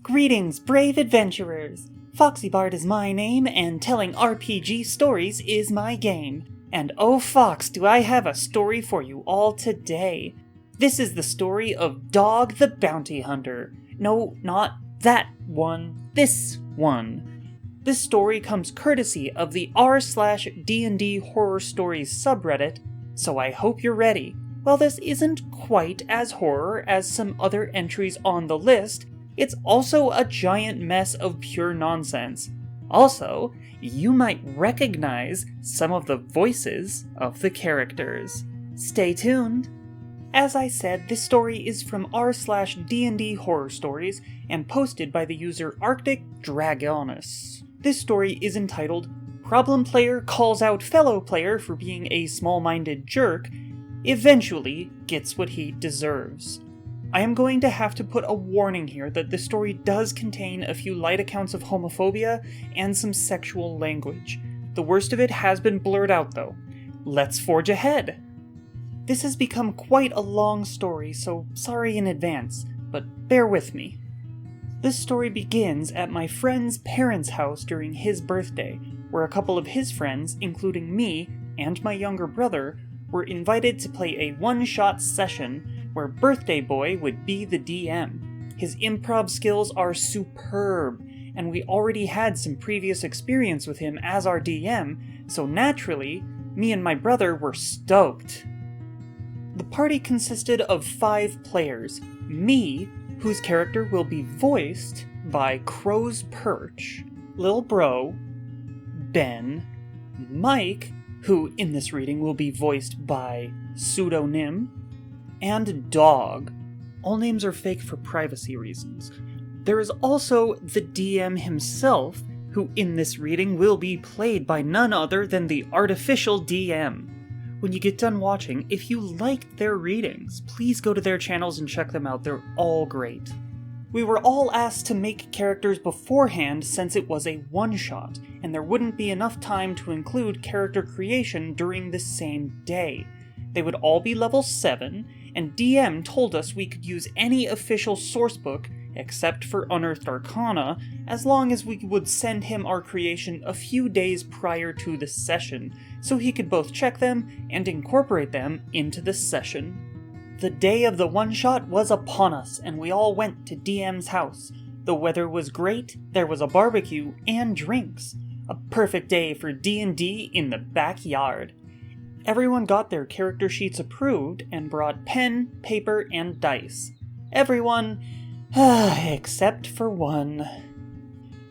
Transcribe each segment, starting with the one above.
Greetings, brave adventurers! FoxyBard is my name, and telling RPG stories is my game. And oh Fox, do I have a story for you all today. This is the story of Dog the Bounty Hunter. No, not that one, this one. This story comes courtesy of the r/D&D Horror Stories subreddit, so I hope you're ready. While this isn't quite as horror as some other entries on the list, it's also a giant mess of pure nonsense. Also, you might recognize some of the voices of the characters. Stay tuned! As I said, this story is from r/D&D Horror Stories and posted by the user Arctic Dragonus. This story is entitled Problem Player Calls Out Fellow Player for Being a Small-Minded Jerk, Eventually Gets What He Deserves. I am going to have to put a warning here that this story does contain a few light accounts of homophobia and some sexual language. The worst of it has been blurred out though. Let's forge ahead! This has become quite a long story, so sorry in advance, but bear with me. This story begins at my friend's parents' house during his birthday, where a couple of his friends, including me and my younger brother, were invited to play a one-shot session where Birthday Boy would be the DM. His improv skills are superb, and we already had some previous experience with him as our DM, so naturally, me and my brother were stoked. The party consisted of 5 players. Me, whose character will be voiced by Crow's Perch, Lil Bro, Ben, Mike, who in this reading will be voiced by Pseudonym, and Dog. All names are fake for privacy reasons. There is also the DM himself, who in this reading will be played by none other than the artificial DM. When you get done watching, if you liked their readings, please go to their channels and check them out, they're all great. We were all asked to make characters beforehand since it was a one-shot, and there wouldn't be enough time to include character creation during the same day. They would all be level 7, and DM told us we could use any official sourcebook, except for Unearthed Arcana, as long as we would send him our creation a few days prior to the session, so he could both check them and incorporate them into the session. The day of the one-shot was upon us, and we all went to DM's house. The weather was great, there was a barbecue, and drinks. A perfect day for D&D in the backyard. Everyone got their character sheets approved and brought pen, paper, and dice. Everyone, except for one.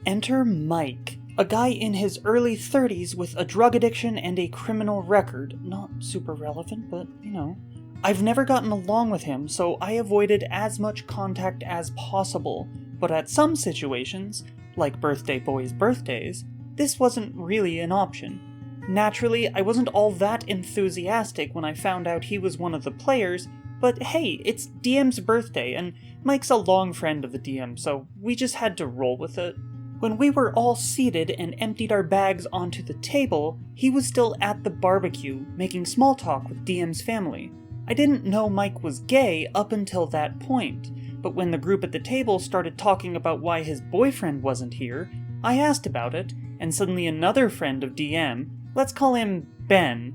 Enter Mike, a guy in his early 30s with a drug addiction and a criminal record. Not super relevant, but, you know. I've never gotten along with him, so I avoided as much contact as possible, but at some situations, like Birthday Boy's birthdays, this wasn't really an option. Naturally, I wasn't all that enthusiastic when I found out he was one of the players, but hey, it's DM's birthday, and Mike's a long friend of the DM, so we just had to roll with it. When we were all seated and emptied our bags onto the table, he was still at the barbecue, making small talk with DM's family. I didn't know Mike was gay up until that point, but when the group at the table started talking about why his boyfriend wasn't here, I asked about it, and suddenly another friend of DM, let's call him Ben,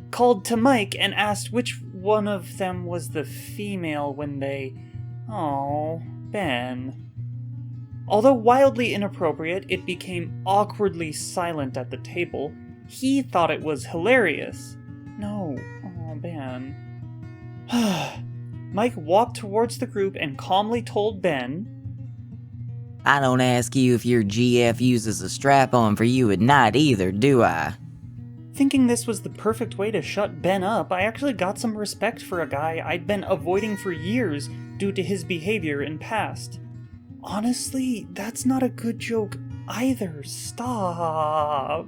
called to Mike and asked which one of them was the female when they... Oh, Ben. Although wildly inappropriate, it became awkwardly silent at the table. He thought it was hilarious. No, oh, Ben. Mike walked towards the group and calmly told Ben, I don't ask you if your GF uses a strap-on for you at night either, do I? Thinking this was the perfect way to shut Ben up, I actually got some respect for a guy I'd been avoiding for years due to his behavior in past. Honestly, that's not a good joke either. Stop.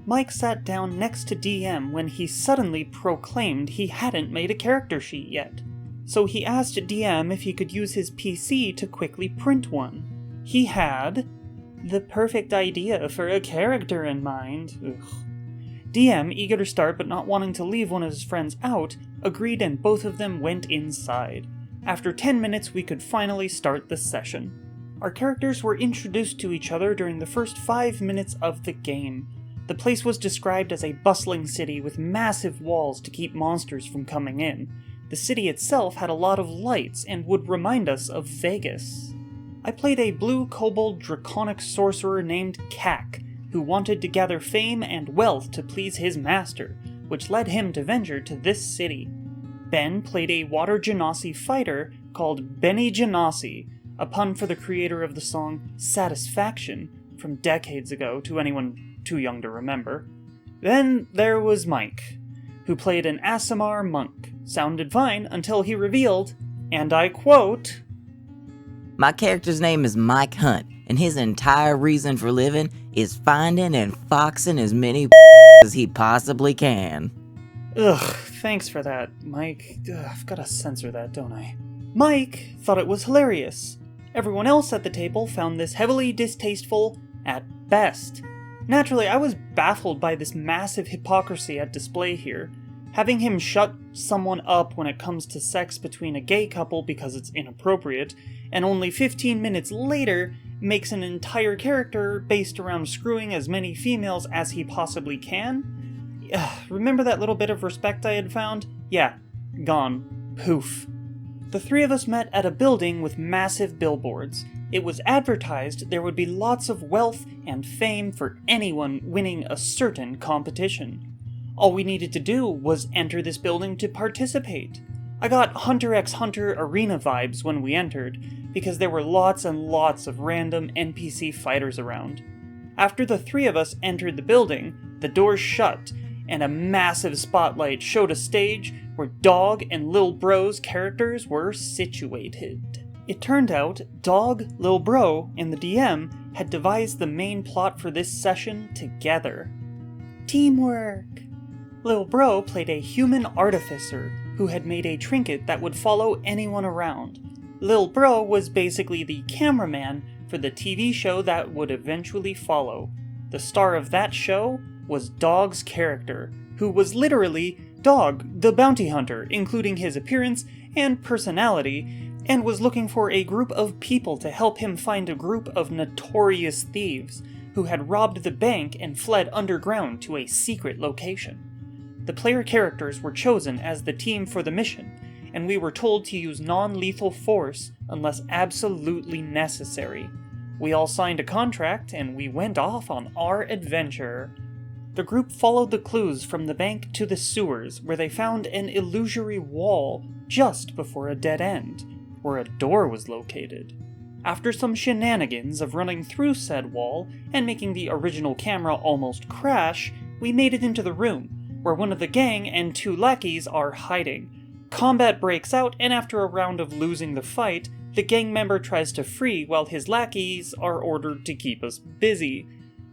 Mike sat down next to DM when he suddenly proclaimed he hadn't made a character sheet yet. So he asked DM if he could use his PC to quickly print one. He had the perfect idea for a character in mind. Ugh. DM, eager to start but not wanting to leave one of his friends out, agreed and both of them went inside. After 10 minutes we could finally start the session. Our characters were introduced to each other during the first 5 minutes of the game. The place was described as a bustling city with massive walls to keep monsters from coming in. The city itself had a lot of lights and would remind us of Vegas. I played a blue kobold draconic sorcerer named Kak, who wanted to gather fame and wealth to please his master, which led him to venture to this city. Ben played a water genasi fighter called Benny Genasi, a pun for the creator of the song Satisfaction from decades ago to anyone too young to remember. Then there was Mike, who played an Aasimar monk. Sounded fine until he revealed, and I quote, My character's name is Mike Hunt, and his entire reason for living is finding and foxing as many as he possibly can. Ugh, thanks for that, Mike. I've gotta censor that, don't I? Mike thought it was hilarious. Everyone else at the table found this heavily distasteful at best. Naturally, I was baffled by this massive hypocrisy at display here. Having him shut someone up when it comes to sex between a gay couple because it's inappropriate, and only 15 minutes later makes an entire character based around screwing as many females as he possibly can? Remember that little bit of respect I had found? Yeah, gone. Poof. The three of us met at a building with massive billboards. It was advertised there would be lots of wealth and fame for anyone winning a certain competition. All we needed to do was enter this building to participate. I got Hunter x Hunter Arena vibes when we entered, because there were lots and lots of random NPC fighters around. After the three of us entered the building, the doors shut, and a massive spotlight showed a stage where Dog and Lil Bro's characters were situated. It turned out Dog, Lil Bro, and the DM had devised the main plot for this session together. Teamwork! Lil Bro played a human artificer who had made a trinket that would follow anyone around. Lil Bro was basically the cameraman for the TV show that would eventually follow. The star of that show was Dog's character, who was literally Dog, the bounty hunter, including his appearance and personality, and was looking for a group of people to help him find a group of notorious thieves who had robbed the bank and fled underground to a secret location. The player characters were chosen as the team for the mission, and we were told to use non-lethal force unless absolutely necessary. We all signed a contract, and we went off on our adventure. The group followed the clues from the bank to the sewers, where they found an illusory wall just before a dead end, where a door was located. After some shenanigans of running through said wall and making the original camera almost crash, we made it into the room, where one of the gang and two lackeys are hiding. Combat breaks out, and after a round of losing the fight, the gang member tries to flee while his lackeys are ordered to keep us busy.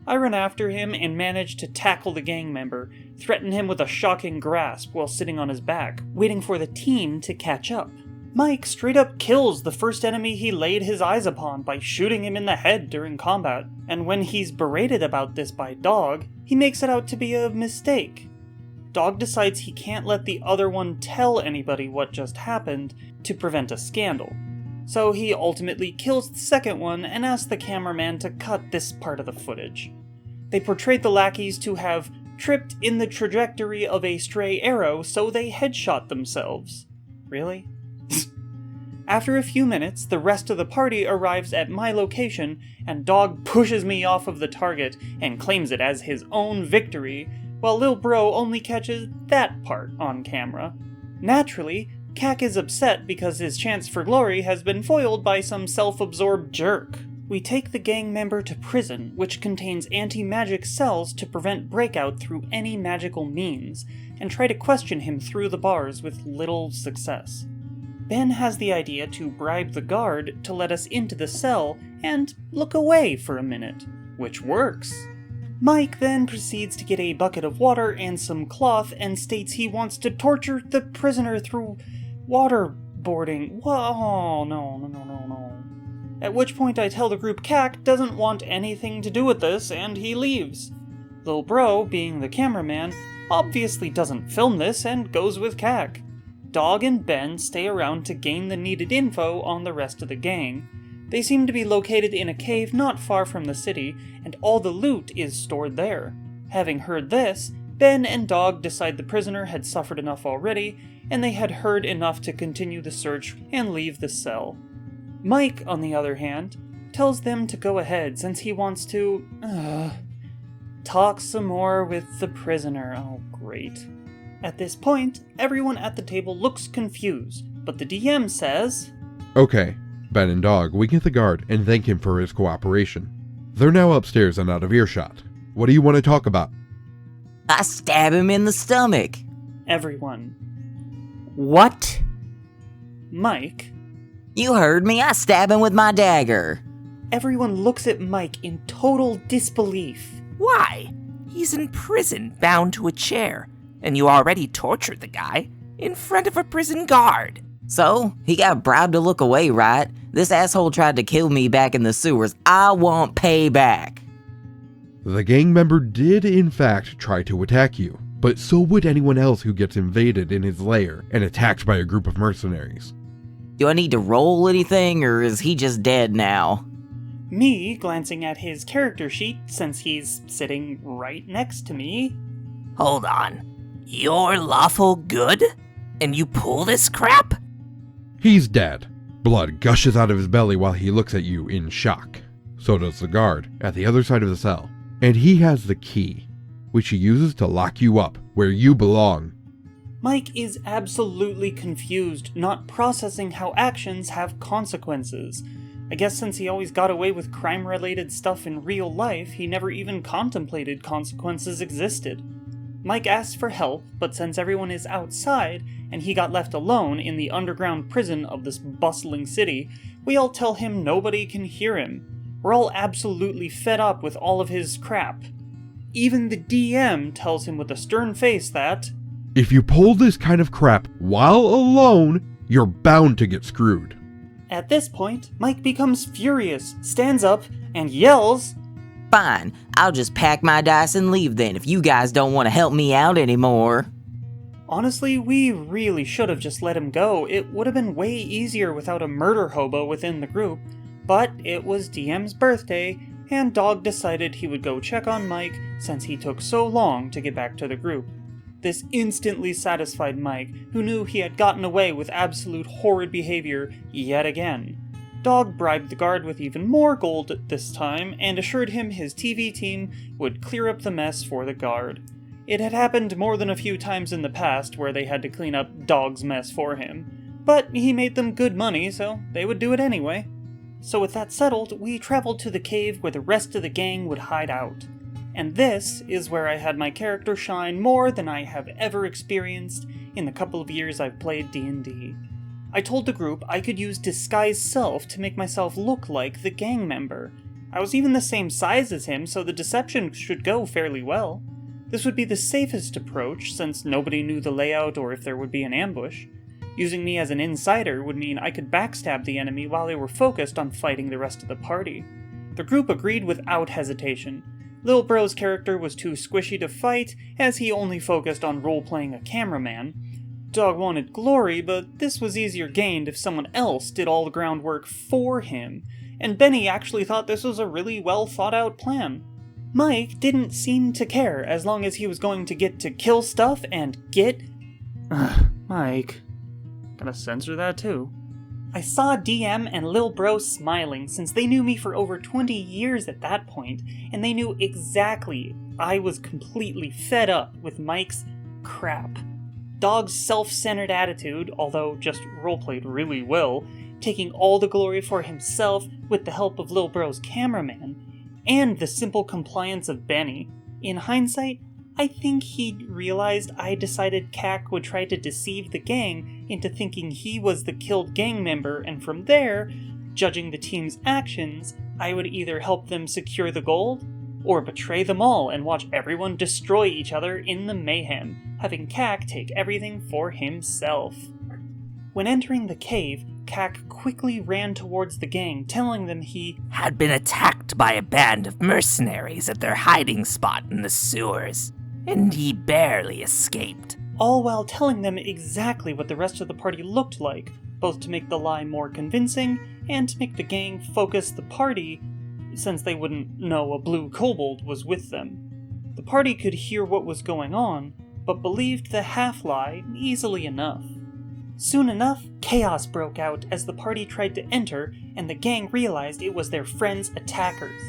I run after him and manage to tackle the gang member, threaten him with a shocking grasp while sitting on his back, waiting for the team to catch up. Mike straight up kills the first enemy he laid his eyes upon by shooting him in the head during combat, and when he's berated about this by Dog, he makes it out to be a mistake. Dog decides he can't let the other one tell anybody what just happened to prevent a scandal. So he ultimately kills the second one and asks the cameraman to cut this part of the footage. They portrayed the lackeys to have tripped in the trajectory of a stray arrow, so they headshot themselves. Really? After a few minutes, the rest of the party arrives at my location, and Dog pushes me off of the target and claims it as his own victory, while Lil Bro only catches that part on camera. Naturally, Kak is upset because his chance for glory has been foiled by some self-absorbed jerk. We take the gang member to prison, which contains anti-magic cells to prevent breakout through any magical means, and try to question him through the bars with little success. Ben has the idea to bribe the guard to let us into the cell and look away for a minute, which works. Mike then proceeds to get a bucket of water and some cloth and states he wants to torture the prisoner through waterboarding. Whoa, no. At which point I tell the group Kak doesn't want anything to do with this, and he leaves. Lil Bro, being the cameraman, obviously doesn't film this and goes with Kak. Dog and Ben stay around to gain the needed info on the rest of the gang. They seem to be located in a cave not far from the city, and all the loot is stored there. Having heard this, Ben and Dog decide the prisoner had suffered enough already, and they had heard enough to continue the search and leave the cell. Mike, on the other hand, tells them to go ahead since he wants to, talk some more with the prisoner. Oh, great. At this point, everyone at the table looks confused, but the DM says, Okay, Ben and Dog weaken the guard and thank him for his cooperation. They're now upstairs and out of earshot. What do you want to talk about? I stab him in the stomach. Everyone. What? Mike. You heard me, I stab him with my dagger. Everyone looks at Mike in total disbelief. Why? He's in prison, bound to a chair, and you already tortured the guy in front of a prison guard. So, he got bribed to look away, right? This asshole tried to kill me back in the sewers. I want payback. The gang member did in fact try to attack you, but so would anyone else who gets invaded in his lair and attacked by a group of mercenaries. Do I need to roll anything, or is he just dead now? Me, glancing at his character sheet since he's sitting right next to me. Hold on. You're lawful good? And you pull this crap? He's dead. Blood gushes out of his belly while he looks at you in shock. So does the guard at the other side of the cell. And he has the key, which he uses to lock you up where you belong. Mike is absolutely confused, not processing how actions have consequences. I guess since he always got away with crime-related stuff in real life, he never even contemplated consequences existed. Mike asks for help, but since everyone is outside, and he got left alone in the underground prison of this bustling city, we all tell him nobody can hear him. We're all absolutely fed up with all of his crap. Even the DM tells him with a stern face that, if you pull this kind of crap while alone, you're bound to get screwed. At this point, Mike becomes furious, stands up, and yells, Fine, I'll just pack my dice and leave then if you guys don't want to help me out anymore. Honestly, we really should have just let him go. It would have been way easier without a murder hobo within the group, but it was DM's birthday, and Dog decided he would go check on Mike since he took so long to get back to the group. This instantly satisfied Mike, who knew he had gotten away with absolute horrid behavior yet again. Dog bribed the guard with even more gold this time, and assured him his TV team would clear up the mess for the guard. It had happened more than a few times in the past where they had to clean up Dog's mess for him, but he made them good money, so they would do it anyway. So with that settled, we traveled to the cave where the rest of the gang would hide out. And this is where I had my character shine more than I have ever experienced in the couple of years I've played D&D. I told the group I could use disguise self to make myself look like the gang member. I was even the same size as him, so the deception should go fairly well. This would be the safest approach, since nobody knew the layout or if there would be an ambush. Using me as an insider would mean I could backstab the enemy while they were focused on fighting the rest of the party. The group agreed without hesitation. Lil Bro's character was too squishy to fight, as he only focused on role-playing a cameraman. Dog wanted glory, but this was easier gained if someone else did all the groundwork for him, and Benny actually thought this was a really well-thought-out plan. Mike didn't seem to care as long as he was going to get to kill stuff and get... Mike... Gotta censor that too. I saw DM and Lil Bro smiling since they knew me for over 20 years at that point, and they knew exactly I was completely fed up with Mike's crap. Dog's self-centered attitude, although just roleplayed really well, taking all the glory for himself with the help of Lil Bro's cameraman, and the simple compliance of Benny. In hindsight, I think he realized I decided Kak would try to deceive the gang into thinking he was the killed gang member, and from there, judging the team's actions, I would either help them secure the gold, or betray them all and watch everyone destroy each other in the mayhem, having Kak take everything for himself. When entering the cave, Kak quickly ran towards the gang, telling them he had been attacked by a band of mercenaries at their hiding spot in the sewers, and he barely escaped. All while telling them exactly what the rest of the party looked like. both to make the lie more convincing and to make the gang focus the party, since they wouldn't know a blue kobold was with them. The party could hear what was going on, but believed the half-lie easily enough. Soon enough, chaos broke out as the party tried to enter, and the gang realized it was their friends' attackers.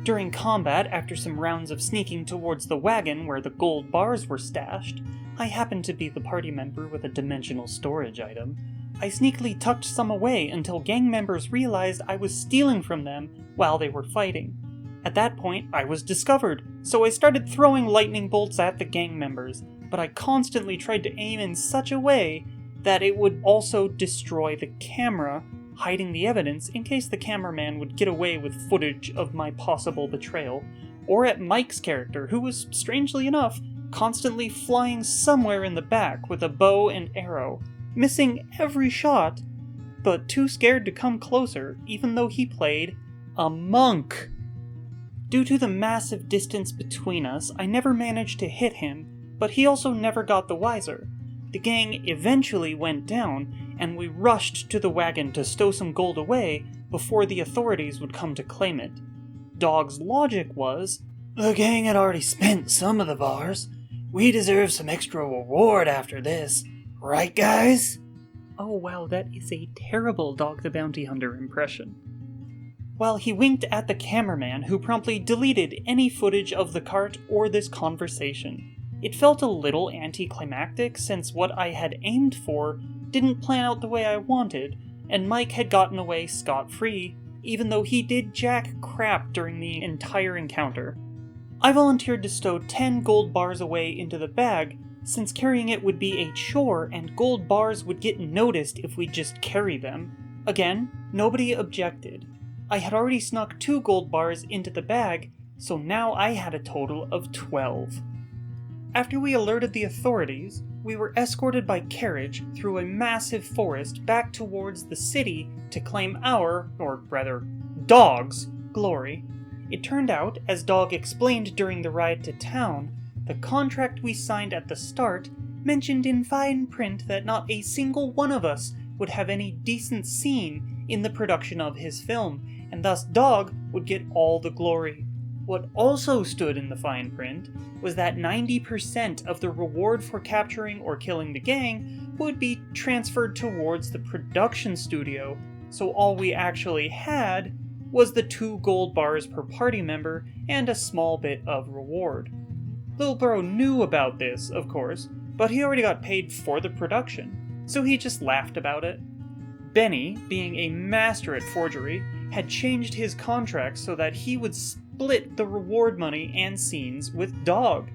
During combat, after some rounds of sneaking towards the wagon where the gold bars were stashed, I happened to be the party member with a dimensional storage item. I sneakily tucked some away until gang members realized I was stealing from them while they were fighting. At that point, I was discovered, so I started throwing lightning bolts at the gang members, but I constantly tried to aim in such a way that it would also destroy the camera, hiding the evidence in case the cameraman would get away with footage of my possible betrayal, or at Mike's character, who was, strangely enough, constantly flying somewhere in the back with a bow and arrow, missing every shot, but too scared to come closer, even though he played a monk. Due to the massive distance between us, I never managed to hit him, but he also never got the wiser. The gang eventually went down, and we rushed to the wagon to stow some gold away before the authorities would come to claim it. Dog's logic was, "The gang had already spent some of the bars. We deserve some extra reward after this. Right, guys?" Oh wow, that is a terrible Dog the Bounty Hunter impression. While he winked at the cameraman, who promptly deleted any footage of the cart or this conversation. It felt a little anticlimactic since what I had aimed for didn't plan out the way I wanted, and Mike had gotten away scot-free, even though he did jack crap during the entire encounter. I volunteered to stow 10 gold bars away into the bag, since carrying it would be a chore and gold bars would get noticed if we just carry them. Again, nobody objected. I had already snuck 2 gold bars into the bag, so now I had a total of 12. After we alerted the authorities, we were escorted by carriage through a massive forest back towards the city to claim our, or rather, Dog's, glory. It turned out, as Dog explained during the ride to town, the contract we signed at the start mentioned in fine print that not a single one of us would have any decent scene in the production of his film, and thus Dog would get all the glory. What also stood in the fine print was that 90% of the reward for capturing or killing the gang would be transferred towards the production studio, so all we actually had was the 2 gold bars per party member and a small bit of reward. Lil Bro knew about this, of course, but he already got paid for the production, so he just laughed about it. Benny, being a master at forgery, had changed his contract so that he would split the reward money and scenes with Dog.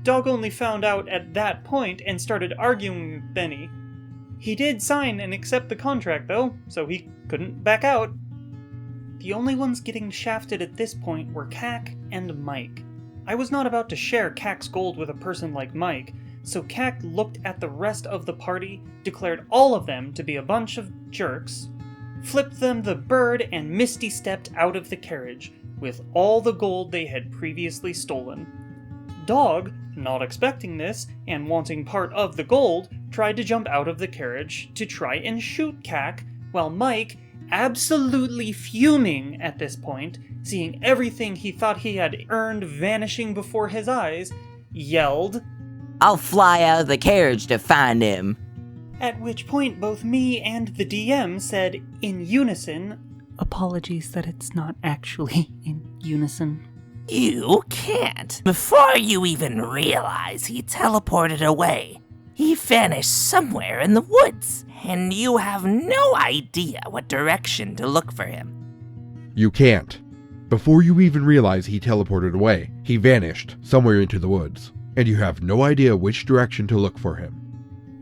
Dog only found out at that point and started arguing with Benny. He did sign and accept the contract though, so he couldn't back out. The only ones getting shafted at this point were Cac and Mike. I was not about to share Cac's gold with a person like Mike, so Cac looked at the rest of the party, declared all of them to be a bunch of jerks, flipped them the bird, and misty-stepped out of the carriage, with all the gold they had previously stolen. Dog, not expecting this, and wanting part of the gold, tried to jump out of the carriage to try and shoot Cac, while Mike, absolutely fuming at this point, seeing everything he thought he had earned vanishing before his eyes, yelled, "I'll fly out of the carriage to find him." At which point both me and the DM said in unison, "Apologies that it's not actually in unison." You can't. Before you even realize he teleported away, he vanished somewhere in the woods, and you have no idea what direction to look for him. You can't. Before you even realize he teleported away, he vanished somewhere into the woods, and you have no idea which direction to look for him.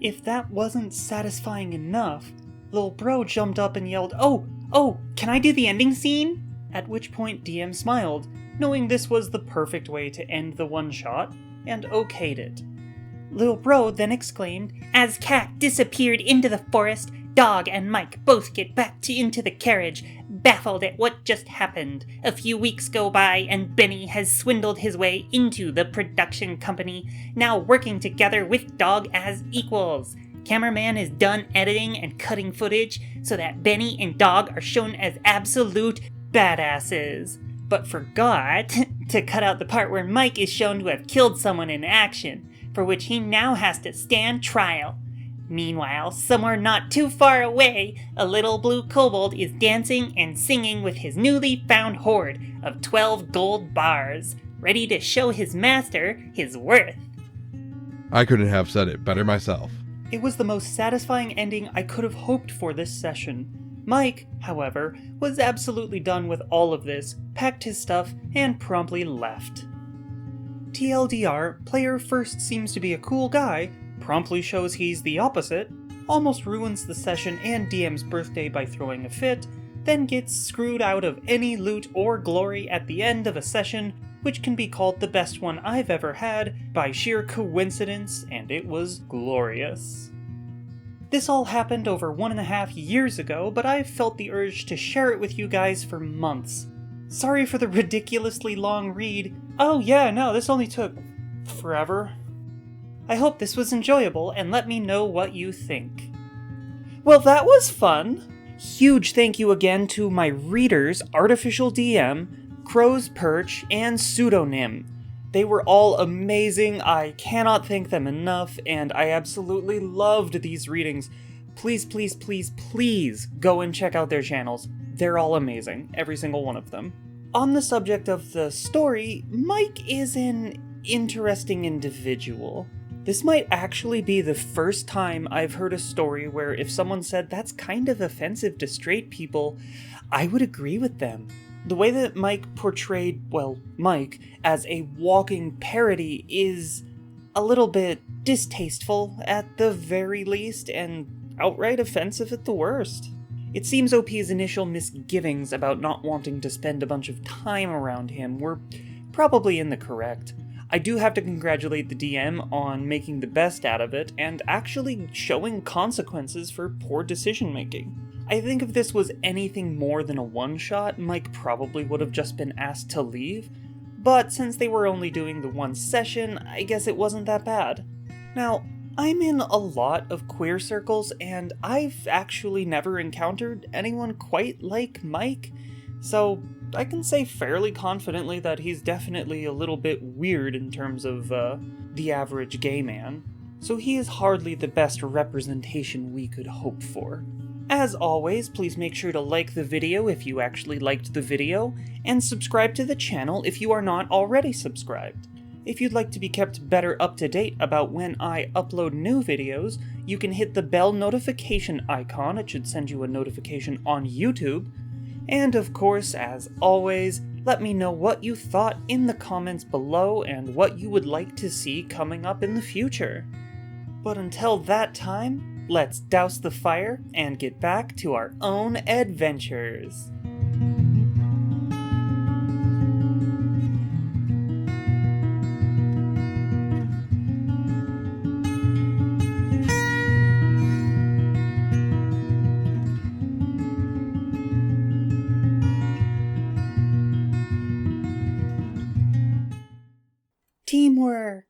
If that wasn't satisfying enough, Lil Bro jumped up and yelled, Oh, can I do the ending scene?" At which point DM smiled, knowing this was the perfect way to end the one-shot, and okayed it. Lil Bro then exclaimed, "As Cac disappeared into the forest, Dog and Mike both get back into the carriage, baffled at what just happened. A few weeks go by and Benny has swindled his way into the production company, now working together with Dog as equals. Cameraman is done editing and cutting footage so that Benny and Dog are shown as absolute badasses, but forgot to cut out the part where Mike is shown to have killed someone in action, for which he now has to stand trial. Meanwhile, somewhere not too far away, a little blue kobold is dancing and singing with his newly found hoard of 12 gold bars, ready to show his master his worth. I couldn't have said it better myself. It was the most satisfying ending I could have hoped for this session. Mike, however, was absolutely done with all of this, packed his stuff, and promptly left. TLDR, player first seems to be a cool guy, promptly shows he's the opposite, almost ruins the session and DM's birthday by throwing a fit, then gets screwed out of any loot or glory at the end of a session, which can be called the best one I've ever had by sheer coincidence, and it was glorious. This all happened over 1.5 years ago, but I've felt the urge to share it with you guys for months. Sorry for the ridiculously long read. Oh yeah, no, this only took forever. I hope this was enjoyable, and let me know what you think. Well, that was fun! Huge thank you again to my readers, Artificial DM, Crow's Perch, and Pseudonym. They were all amazing, I cannot thank them enough, and I absolutely loved these readings. Please, please, please, please go and check out their channels. They're all amazing, every single one of them. On the subject of the story, Mike is an interesting individual. This might actually be the first time I've heard a story where if someone said that's kind of offensive to straight people, I would agree with them. The way that Mike portrayed, well, Mike, as a walking parody is a little bit distasteful at the very least, and outright offensive at the worst. It seems OP's initial misgivings about not wanting to spend a bunch of time around him were probably in the correct. I do have to congratulate the DM on making the best out of it and actually showing consequences for poor decision making. I think if this was anything more than a one-shot, Mike probably would have just been asked to leave, but since they were only doing the one session, I guess it wasn't that bad. Now, I'm in a lot of queer circles, and I've actually never encountered anyone quite like Mike, so I can say fairly confidently that he's definitely a little bit weird in terms of the average gay man, so he is hardly the best representation we could hope for. As always, please make sure to like the video if you actually liked the video, and subscribe to the channel if you are not already subscribed. If you'd like to be kept better up to date about when I upload new videos, you can hit the bell notification icon, it should send you a notification on YouTube. And of course, as always, let me know what you thought in the comments below and what you would like to see coming up in the future. But until that time, let's douse the fire and get back to our own adventures. Teamwork.